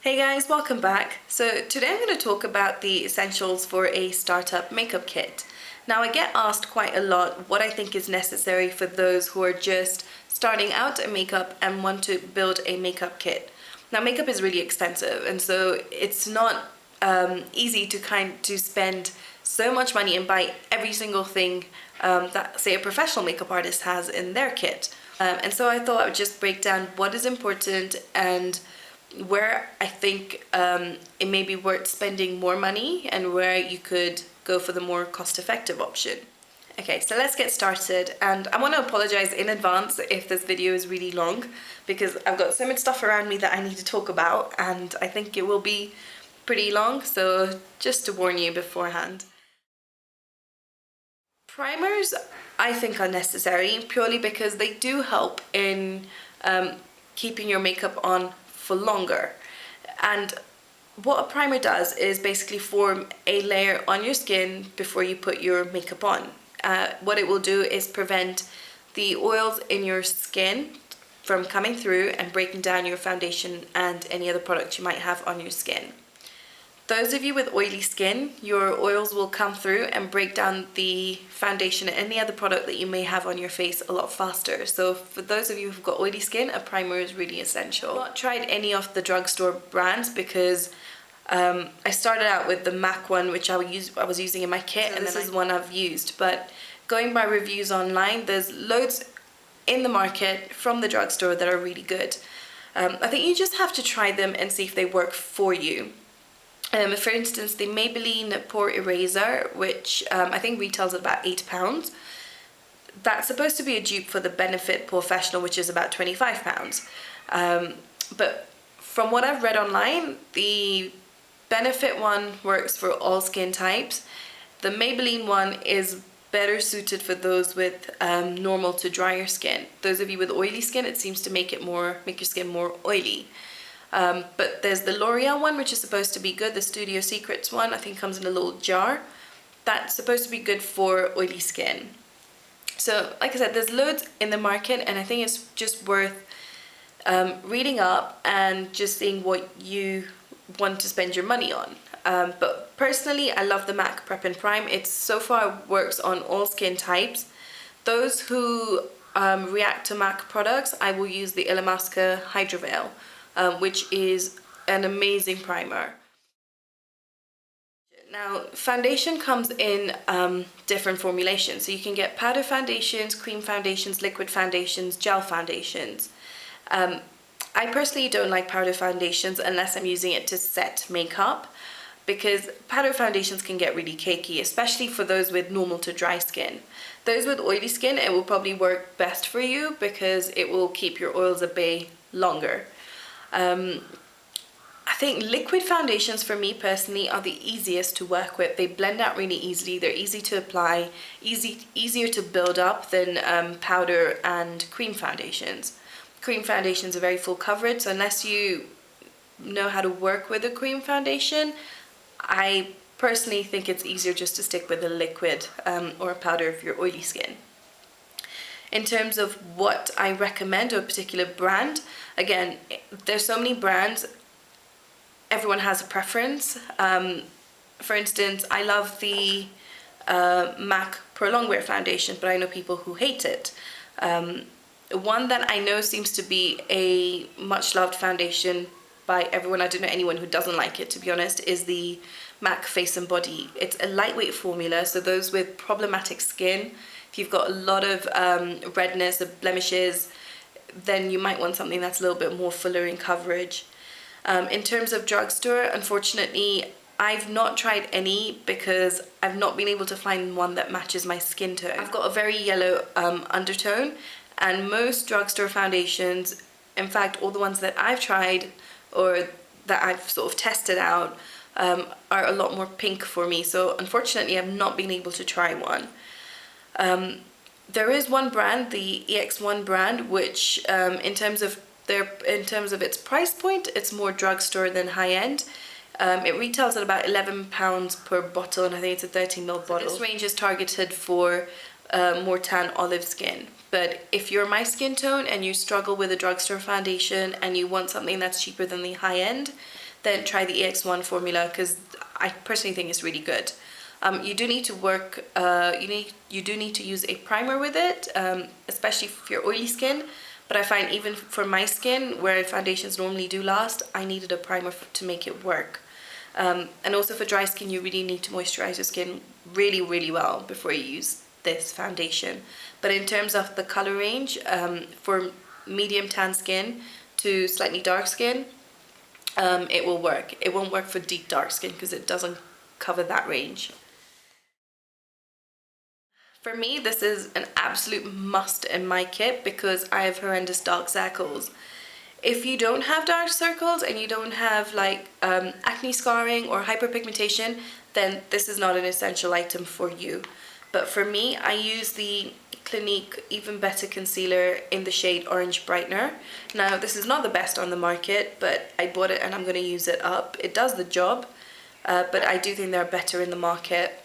Hey guys, welcome back. So today I'm going to talk about the essentials for a startup makeup kit. Now I get asked quite a lot what I think is necessary for those who are just starting out in makeup and want to build a makeup kit. Now makeup is really expensive, and so it's not easy to spend so much money and buy every single thing that, say, a professional makeup artist has in their kit. And so I thought I would just break down what is important and where I think it may be worth spending more money and where you could go for the more cost-effective option. Okay, so let's get started, and I want to apologize in advance if this video is really long because I've got so much stuff around me that I need to talk about and I think it will be pretty long, so just to warn you beforehand. Primers I think are necessary purely because they do help in keeping your makeup on for longer. And what a primer does is basically form a layer on your skin before you put your makeup on. What it will do is prevent the oils in your skin from coming through and breaking down your foundation and any other product you might have on your skin. Those of you with oily skin, your oils will come through and break down the foundation and any other product that you may have on your face a lot faster. So for those of you who've got oily skin, a primer is really essential. I've not tried any of the drugstore brands because I started out with the MAC one, which I was using in my kit, and this is one I've used. But going by reviews online, there's loads in the market from the drugstore that are really good. I think you just have to try them and see if they work for you. For instance, the Maybelline Pore Eraser, which I think retails at about £8. That's supposed to be a dupe for the Benefit Professional, which is about £25. But from what I've read online, the Benefit one works for all skin types. The Maybelline one is better suited for those with normal to drier skin. Those of you with oily skin, it seems to make your skin more oily. But there's the L'Oreal one, which is supposed to be good. The Studio Secrets one, I think, comes in a little jar. That's supposed to be good for oily skin. So, like I said, there's loads in the market, and I think it's just worth reading up and just seeing what you want to spend your money on. But personally, I love the MAC Prep and Prime. It so far works on all skin types. Those who react to MAC products, I will use the Illamasqua Hydraveil, which is an amazing primer. Now, foundation comes in different formulations. So you can get powder foundations, cream foundations, liquid foundations, gel foundations. I personally don't like powder foundations unless I'm using it to set makeup, because powder foundations can get really cakey, especially for those with normal to dry skin. Those with oily skin, it will probably work best for you because it will keep your oils at bay longer. I think liquid foundations for me personally are the easiest to work with. They blend out really easily, they're easy to apply, easier to build up than powder and cream foundations. Cream foundations are very full coverage, so unless you know how to work with a cream foundation, I personally think it's easier just to stick with a liquid or a powder if you're oily skin. In terms of what I recommend, or a particular brand, again, there's so many brands, everyone has a preference. For instance, I love the MAC Prolongwear foundation, but I know people who hate it. One that I know seems to be a much loved foundation by everyone, I don't know anyone who doesn't like it, to be honest, is the MAC Face and Body. It's a lightweight formula, so those with problematic skin, if you've got a lot of redness or blemishes, then you might want something that's a little bit more fuller in coverage. In terms of drugstore, unfortunately, I've not tried any because I've not been able to find one that matches my skin tone. I've got a very yellow undertone, and most drugstore foundations, in fact all the ones that I've tried or that I've sort of tested out, are a lot more pink for me, so unfortunately I've not been able to try one. There is one brand, the EX1 brand, which in terms of its price point, it's more drugstore than high-end. It retails at about £11 per bottle, and I think it's a 13ml bottle. This range is targeted for more tan olive skin. But if you're my skin tone and you struggle with a drugstore foundation and you want something that's cheaper than the high-end, then try the EX1 formula, because I personally think it's really good. You do need to work, you do need to use a primer with it, especially if you're oily skin. But I find even for my skin, where foundations normally do last, I needed a primer to make it work. And also for dry skin, you really need to moisturize your skin really, really well before you use this foundation. But in terms of the color range, for medium tan skin to slightly dark skin, it will work. It won't work for deep dark skin because it doesn't cover that range. For me, this is an absolute must in my kit because I have horrendous dark circles. If you don't have dark circles and you don't have like acne scarring or hyperpigmentation, then this is not an essential item for you. But for me, I use the Clinique Even Better Concealer in the shade Orange Brightener. Now, this is not the best on the market, but I bought it and I'm going to use it up. It does the job, but I do think they're better in the market.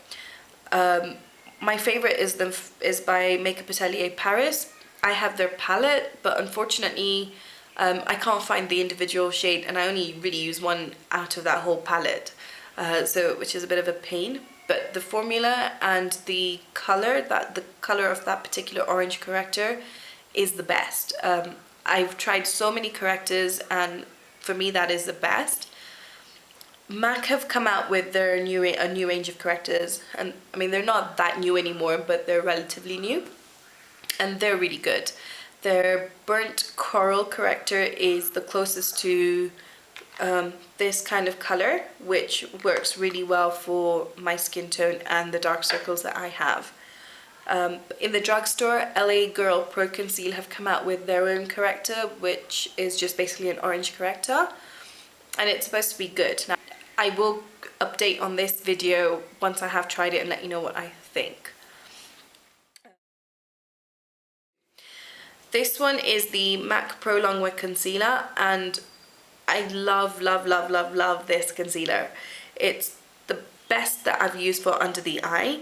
My favorite is by Makeup Atelier Paris. I have their palette, but unfortunately I can't find the individual shade, and I only really use one out of that whole palette, which is a bit of a pain. But the formula and the color of that particular orange corrector is the best. I've tried so many correctors, and for me that is the best. MAC have come out with a new range of correctors, and I mean they're not that new anymore, but they're relatively new, and they're really good. Their burnt coral corrector is the closest to this kind of color, which works really well for my skin tone and the dark circles that I have. In the drugstore, LA Girl Pro Conceal have come out with their own corrector, which is just basically an orange corrector, and it's supposed to be good. Now, I will update on this video once I have tried it and let you know what I think. This one is the MAC Prolongwear Concealer, and I love, love, love, love, love this concealer. It's the best that I've used for under the eye.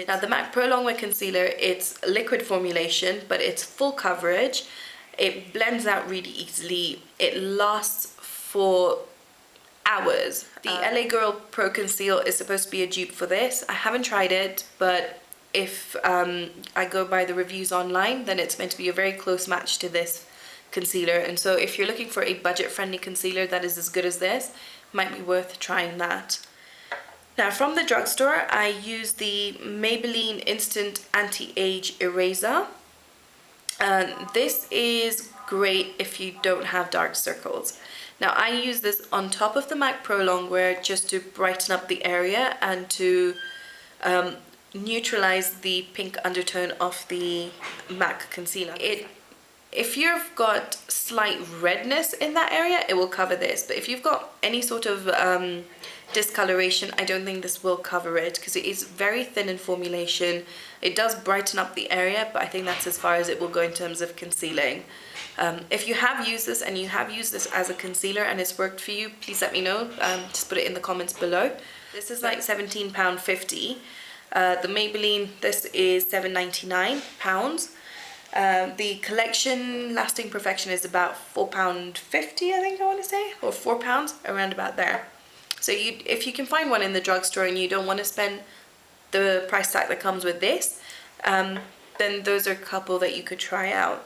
Now the MAC Prolongwear Concealer, it's liquid formulation, but it's full coverage. It blends out really easily. It lasts for hours. The LA Girl Pro Conceal is supposed to be a dupe for this. I haven't tried it, but if I go by the reviews online, then it's meant to be a very close match to this concealer. And so if you're looking for a budget-friendly concealer that is as good as this, it might be worth trying that. Now from the drugstore, I use the Maybelline Instant Anti-Age Eraser. This is great if you don't have dark circles. Now I use this on top of the MAC Prolongwear just to brighten up the area and to neutralize the pink undertone of the MAC concealer. If you've got slight redness in that area, it will cover this. But if you've got any sort of discoloration, I don't think this will cover it because it is very thin in formulation. It does brighten up the area, but I think that's as far as it will go in terms of concealing. If you have used this and you have used this as a concealer and it's worked for you, please let me know. Just put it in the comments below. This is like £17.50. The Maybelline, this is £7.99. The collection Lasting Perfection is about £4.50, I think I want to say, or £4, around about there. So if you can find one in the drugstore and you don't want to spend the price tag that comes with this, then those are a couple that you could try out.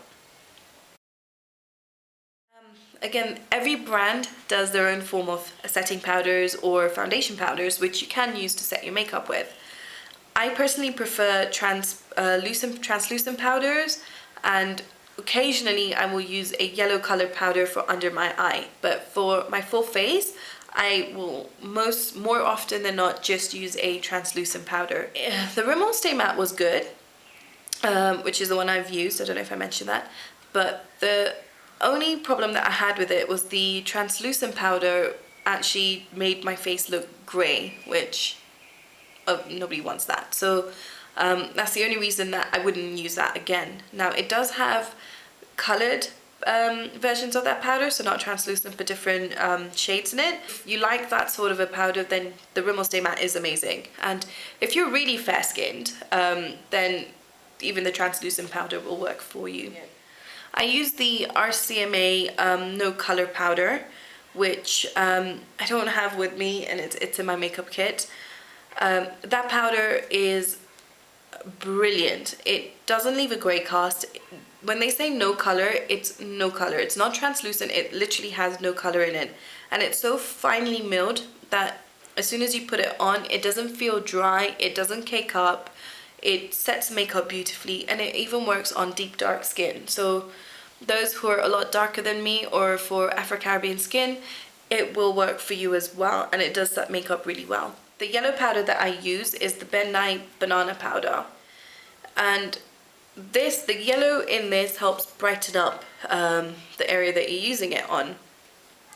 Again, every brand does their own form of setting powders or foundation powders, which you can use to set your makeup with. I personally prefer translucent powders, and occasionally I will use a yellow color powder for under my eye, but for my full face I will more often than not just use a translucent powder. The Rimmel Stay Matte was good, which is the one I've used. I don't know if I mentioned that, but the only problem that I had with it was the translucent powder actually made my face look grey, which nobody wants that. So that's the only reason that I wouldn't use that again. Now it does have coloured versions of that powder, so not translucent but different shades in it. If you like that sort of a powder, then the Rimmel Stay Matte is amazing. And if you're really fair skinned, then even the translucent powder will work for you. Yeah. I use the RCMA No Colour Powder, which I don't have with me, and it's in my makeup kit. That powder is brilliant. It doesn't leave a grey cast. When they say no color, it's no color. It's not translucent, it literally has no color in it. And it's so finely milled that as soon as you put it on, it doesn't feel dry, it doesn't cake up, it sets makeup beautifully, and it even works on deep dark skin. So those who are a lot darker than me, or for Afro-Caribbean skin, it will work for you as well, and it does set makeup really well. The yellow powder that I use is the Ben Nye Banana Powder. And the yellow in this helps brighten up the area that you're using it on.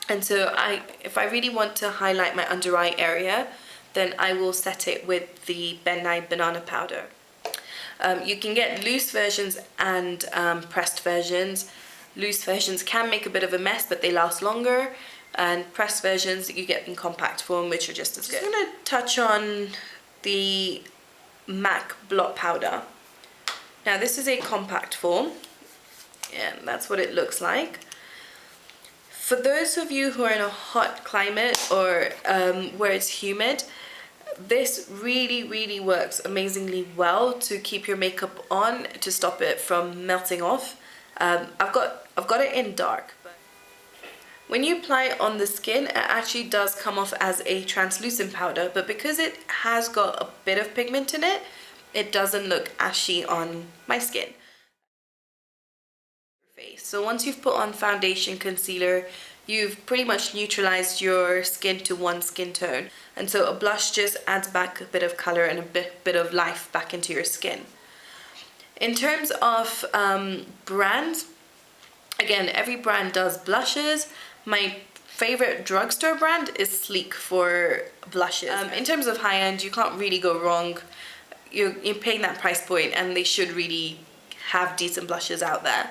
And so if I really want to highlight my under eye area, then I will set it with the Ben Nye Banana Powder. You can get loose versions and pressed versions. Loose versions can make a bit of a mess, but they last longer. And pressed versions you get in compact form, which are just as good. I'm going to touch on the MAC Blot Powder. Now this is a compact form, and that's what it looks like. For those of you who are in a hot climate or where it's humid, this really works amazingly well to keep your makeup on, to stop it from melting off. I've got it in dark. When you apply it on the skin, it actually does come off as a translucent powder, but because it has got a bit of pigment in it, it doesn't look ashy on my skin. So once you've put on foundation, concealer, you've pretty much neutralized your skin to one skin tone. And so a blush just adds back a bit of color and a bit of life back into your skin. In terms of brands, again, every brand does blushes. My favorite drugstore brand is Sleek for blushes. In terms of high-end, you can't really go wrong. You're paying that price point, and they should really have decent blushes out there.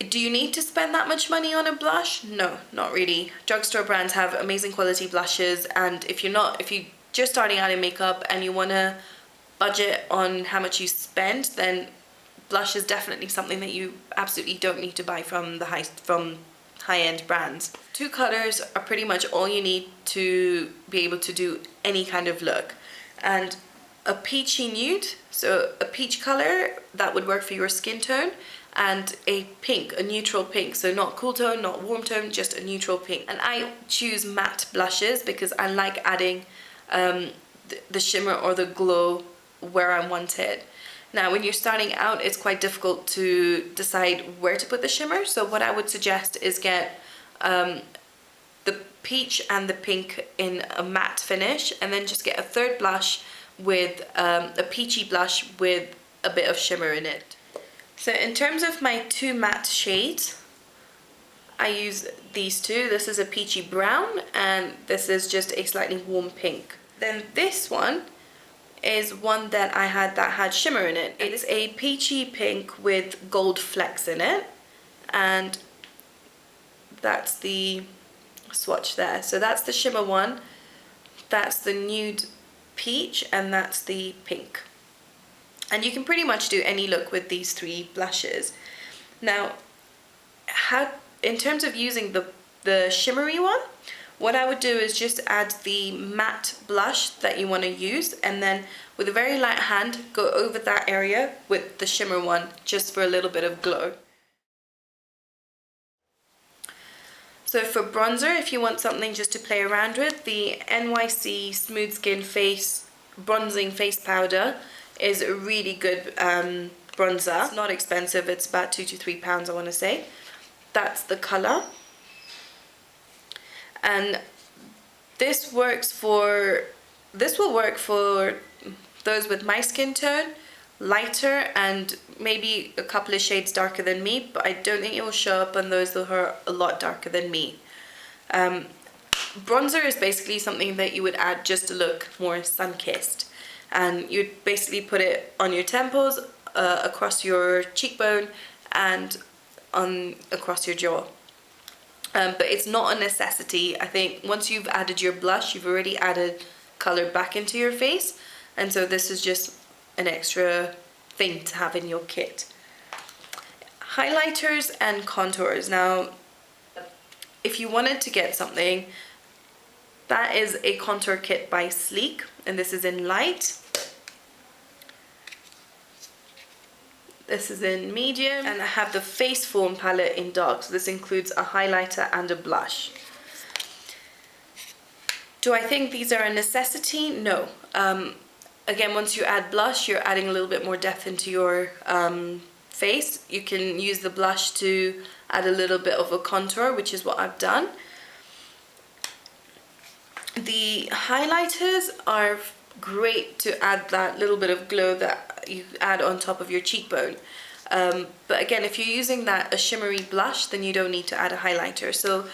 Do you need to spend that much money on a blush? No, not really. Drugstore brands have amazing quality blushes, and if you're just starting out in makeup and you want to budget on how much you spend, then blush is definitely something that you absolutely don't need to buy from high-end brands. 2 colors are pretty much all you need to be able to do any kind of look. And a peachy nude, so a peach color, that would work for your skin tone, and a pink, a neutral pink, so not cool tone, not warm tone, just a neutral pink. And I choose matte blushes because I like adding the shimmer or the glow where I want it. Now, when you're starting out, it's quite difficult to decide where to put the shimmer. So what I would suggest is get the peach and the pink in a matte finish, and then just get a third blush with a peachy blush with a bit of shimmer in it. So in terms of my 2 matte shades, I use these 2. This is a peachy brown, and this is just a slightly warm pink. Then this one is one that I had that had shimmer in it. It is a peachy pink with gold flecks in it, and that's the swatch there. So that's the shimmer one, that's the nude peach, and that's the pink. And you can pretty much do any look with these 3 blushes. Now, in terms of using the shimmery one, what I would do is just add the matte blush that you want to use, and then with a very light hand go over that area with the shimmer one, just for a little bit of glow. So for bronzer, if you want something just to play around with, the NYC Smooth Skin Bronzing Face Powder is a really good bronzer. It's not expensive, it's about £2 to £3 I want to say. That's the colour. And this will work for those with my skin tone, lighter and maybe a couple of shades darker than me, but I don't think it will show up on those that are a lot darker than me. Bronzer is basically something that you would add just to look more sun-kissed, and you'd basically put it on your temples, across your cheekbone, and across your jaw. But it's not a necessity. I think once you've added your blush, you've already added color back into your face, and so this is just an extra thing to have in your kit. Highlighters and contours. Now, if you wanted to get something, that is a contour kit by Sleek, and this is in light. This is in medium, and I have the Face Form palette in dark, so this includes a highlighter and a blush. Do I think these are a necessity? No. Again, once you add blush, you're adding a little bit more depth into your face. You can use the blush to add a little bit of a contour, which is what I've done. The highlighters are great to add that little bit of glow that you add on top of your cheekbone. But again, if you're using a shimmery blush, then you don't need to add a highlighter. So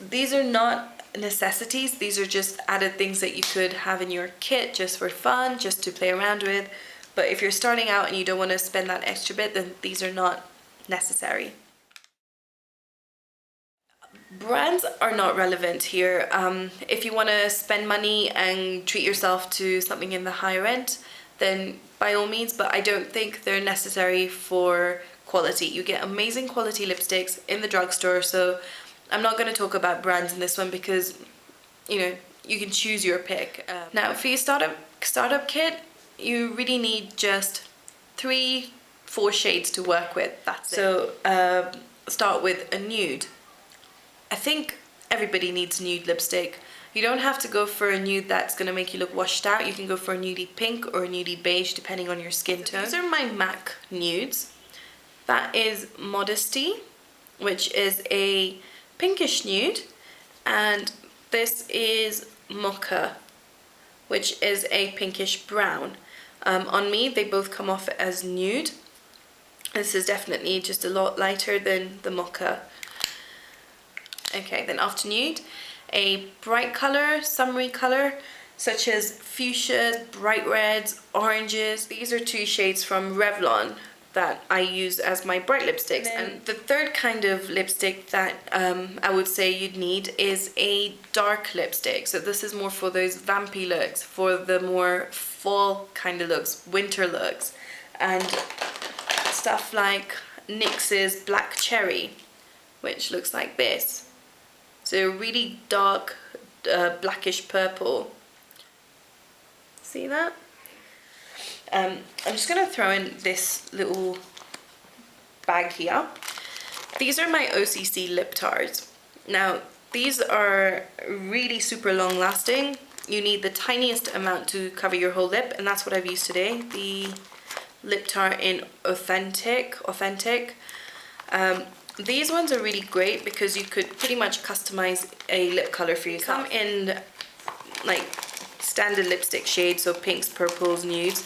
these are not necessities. These are just added things that you could have in your kit just for fun, just to play around with. But if you're starting out and you don't want to spend that extra bit, then these are not necessary. Brands are not relevant here. If you want to spend money and treat yourself to something in the higher end, then by all means, but I don't think they're necessary for quality. You get amazing quality lipsticks in the drugstore, so I'm not going to talk about brands in this one because, you know, you can choose your pick. Now, for your startup kit, you really need just 3-4 shades to work with. That's it. So start with a nude. I think everybody needs nude lipstick. You don't have to go for a nude that's going to make you look washed out. You can go for a nudie pink or a nudie beige depending on your skin tone. These are my MAC nudes. That is Modesty, which is a pinkish nude, and this is Mocha, which is a pinkish brown. On me, they both come off as nude. This is definitely just a lot lighter than the Mocha. Okay, then after nude, a bright color, summery color, such as fuchsias, bright reds, oranges. These are 2 shades from Revlon that I use as my bright lipsticks. And the third kind of lipstick that I would say you'd need is a dark lipstick. So this is more for those vampy looks, for the more fall kind of looks, winter looks. And stuff like NYX's Black Cherry, which looks like this. So really dark, blackish purple. See that? I'm just going to throw in this little bag here. These are my OCC lip tars. Now, these are really super long lasting. You need the tiniest amount to cover your whole lip, and that's what I've used today. The lip tar in Authentic. These ones are really great because you could pretty much customize a lip color for yourself. Come in like standard lipstick shades, so pinks, purples, nudes,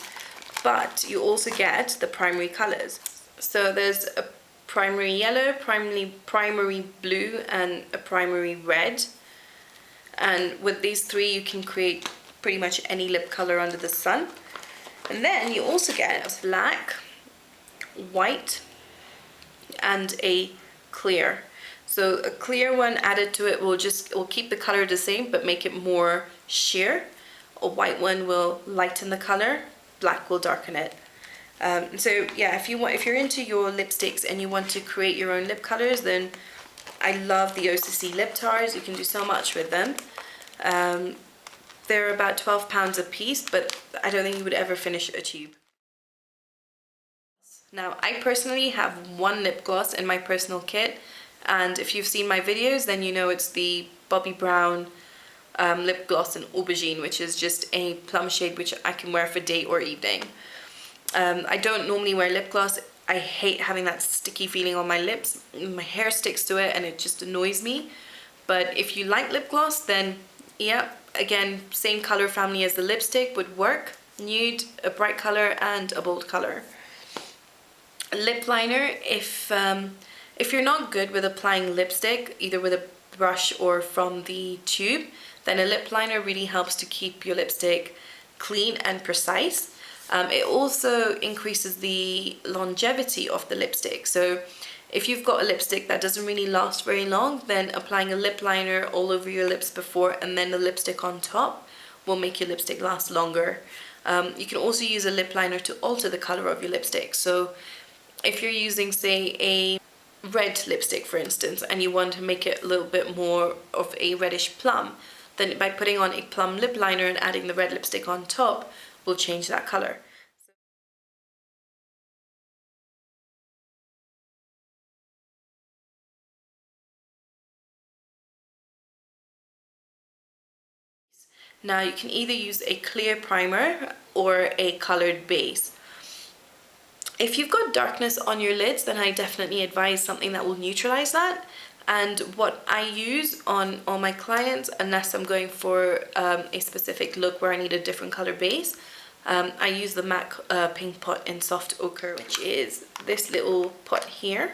but you also get the primary colors. So there's a primary yellow, primary blue, and a primary red. And with these 3, you can create pretty much any lip color under the sun. And then you also get black, white, and a clear. So a clear one added to it will keep the color the same but make it more sheer. A white one will lighten the color, black will darken it. So yeah, if you're into your lipsticks and you want to create your own lip colors, then I love the OCC lip tars. You can do so much with them. They're about £12 a piece, but I don't think you would ever finish a tube. Now, I personally have 1 lip gloss in my personal kit, and if you've seen my videos, then you know it's the Bobbi Brown lip gloss in Aubergine, which is just a plum shade which I can wear for day or evening. I don't normally wear lip gloss. I hate having that sticky feeling on my lips. My hair sticks to it and it just annoys me. But if you like lip gloss, then yeah, again, same color family as the lipstick would work. Nude, a bright color, and a bold color. A lip liner, if you're not good with applying lipstick, either with a brush or from the tube, then a lip liner really helps to keep your lipstick clean and precise. It also increases the longevity of the lipstick. So if you've got a lipstick that doesn't really last very long, then applying a lip liner all over your lips before and then the lipstick on top will make your lipstick last longer. You can also use a lip liner to alter the color of your lipstick. So if you're using, say, a red lipstick, for instance, and you want to make it a little bit more of a reddish plum, then by putting on a plum lip liner and adding the red lipstick on top will change that color. Now you can either use a clear primer or a colored base. If you've got darkness on your lids, then I definitely advise something that will neutralize that. And what I use on all my clients, unless I'm going for a specific look where I need a different color base, I use the MAC paint pot in soft ochre, which is this little pot here.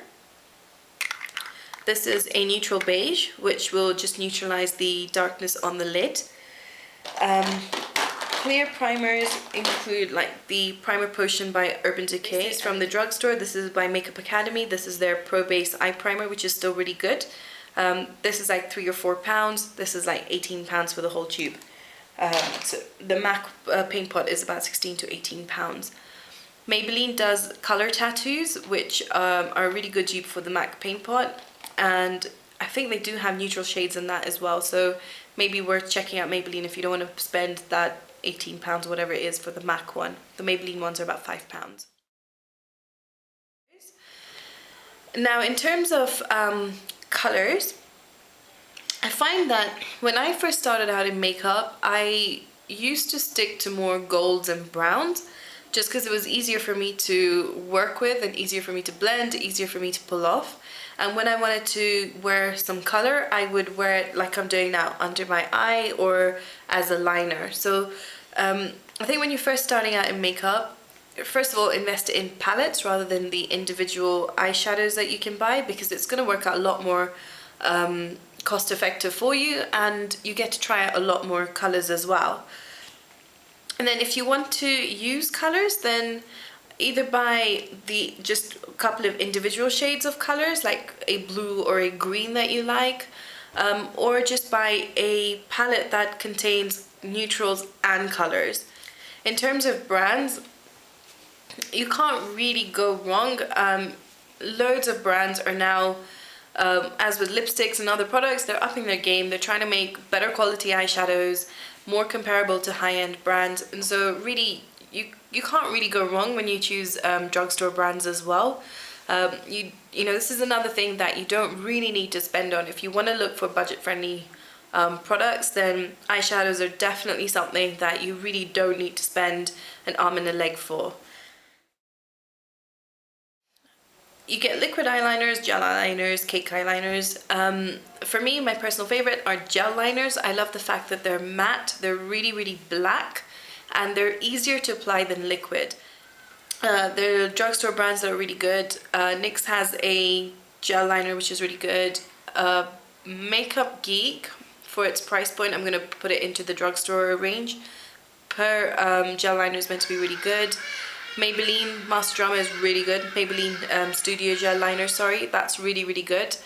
This is a neutral beige, which will just neutralize the darkness on the lid. Clear primers include like the Primer Potion by Urban Decay. This is from the drugstore. This is by Makeup Academy. This is their Pro Base Eye Primer, which is still really good. This is like £3 or £4. This is like £18 for the whole tube. So the MAC paint pot is about £16 to £18. Maybelline does color tattoos, which are a really good dupe for the MAC paint pot, and I think they do have neutral shades in that as well, so maybe worth checking out Maybelline if you don't want to spend that £18, whatever it is, for the MAC one. The Maybelline ones are about £5. Now in terms of colours, I find that when I first started out in makeup, I used to stick to more golds and browns, just because it was easier for me to work with and easier for me to blend, easier for me to pull off. And when I wanted to wear some color, I would wear it like I'm doing now, under my eye or as a liner. So I think when you're first starting out in makeup, first of all, invest in palettes rather than the individual eyeshadows that you can buy, because it's going to work out a lot more cost effective for you, and you get to try out a lot more colors as well. And then if you want to use colors, then either buy just a couple of individual shades of colors, like a blue or a green that you like, or just buy a palette that contains neutrals and colors. In terms of brands, you can't really go wrong. Loads of brands are now, as with lipsticks and other products, they're upping their game. They're trying to make better quality eyeshadows, more comparable to high-end brands, and so really you can't really go wrong when you choose drugstore brands as well. You know, this is another thing that you don't really need to spend on. If you want to look for budget-friendly products, then eyeshadows are definitely something that you really don't need to spend an arm and a leg for. You get liquid eyeliners, gel eyeliners, cake eyeliners. For me, my personal favorite are gel liners. I love the fact that they're matte, they're really, really black, and they're easier to apply than liquid. There are drugstore brands that are really good. NYX has a gel liner which is really good. Makeup Geek, for its price point, I'm going to put it into the drugstore range. Her gel liner is meant to be really good. Maybelline Master Drama is really good. Maybelline Studio Gel Liner, sorry, that's really, really good.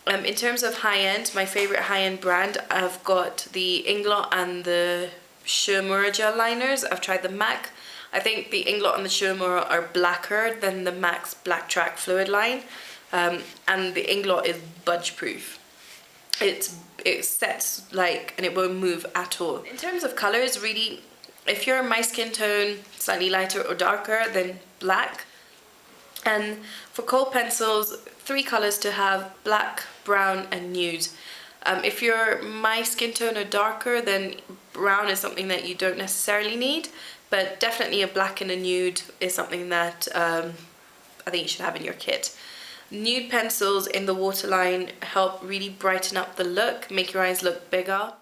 In terms of high-end, my favorite high-end brand, I've got the Inglot and the Shimmery gel liners. I've tried the MAC. I think the Inglot and the Shimmery are blacker than the MAC's Black Track Fluid line, and the Inglot is budge proof. It sets like, and it won't move at all. In terms of colors, really, if you're my skin tone, slightly lighter or darker, then black. And for kohl pencils, 3 colors to have: black, brown and nude. If you're my skin tone or darker, then brown is something that you don't necessarily need, but definitely a black and a nude is something that I think you should have in your kit. Nude pencils in the waterline help really brighten up the look, make your eyes look bigger.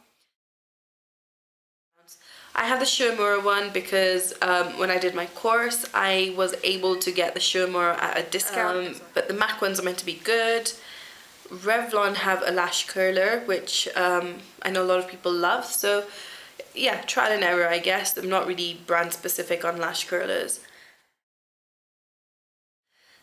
I have the Shimmery one because when I did my course, I was able to get the Shimmery at a discount, but the MAC ones are meant to be good. Revlon have a Lash Curler, which I know a lot of people love, so yeah, trial and error, I guess. I'm not really brand specific on lash curlers.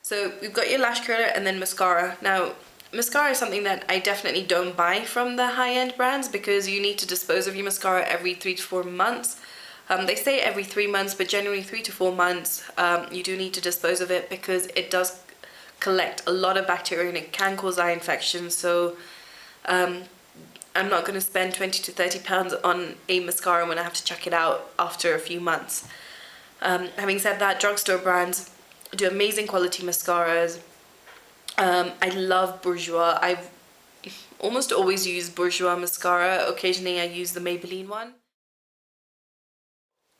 So we've got your lash curler and then mascara. Now, mascara is something that I definitely don't buy from the high-end brands because you need to dispose of your mascara every 3 to 4 months. They say every 3 months, but generally 3 to 4 months you do need to dispose of it because it does collect a lot of bacteria and it can cause eye infections. So I'm not going to spend 20 to 30 pounds on a mascara when I have to chuck it out after a few months. Having said that, drugstore brands do amazing quality mascaras. I love Bourjois. I've almost always used Bourjois mascara. Occasionally I use the Maybelline one.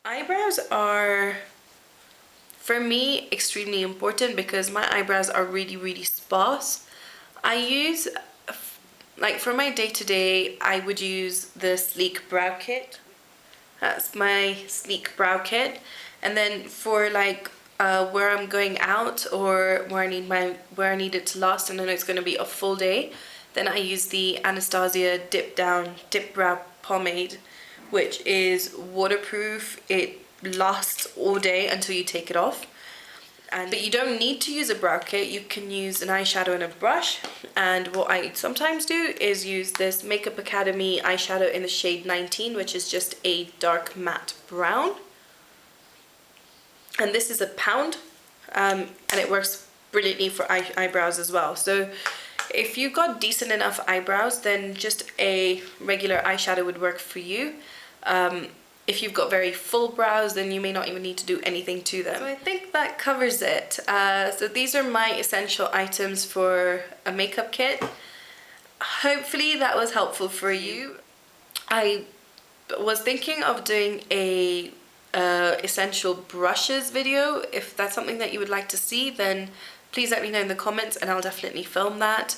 Eyebrows are, for me, extremely important because my eyebrows are really sparse. I use, like for my day-to-day, I would use the Sleek Brow Kit. That's my Sleek Brow Kit. And then for like where I'm going out or where I need it to last and then it's going to be a full day, then I use the Anastasia Dip Brow Pomade, which is waterproof. It lasts all day until you take it off. But you don't need to use a brow kit. You can use an eyeshadow and a brush. And what I sometimes do is use this Makeup Academy eyeshadow in the shade 19, which is just a dark matte brown. And this is £1, and it works brilliantly for eyebrows as well. So if you've got decent enough eyebrows, then just a regular eyeshadow would work for you. If you've got very full brows, then you may not even need to do anything to them. So I think that covers it. So these are my essential items for a makeup kit. Hopefully that was helpful for you. I was thinking of doing a essential brushes video. If that's something that you would like to see, then please let me know in the comments and I'll definitely film that.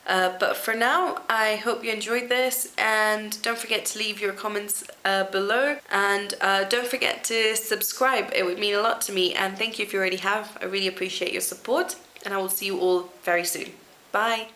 But for now, I hope you enjoyed this, and don't forget to leave your comments below, and don't forget to subscribe. It would mean a lot to me, and thank you if you already have. I really appreciate your support, and I will see you all very soon. Bye!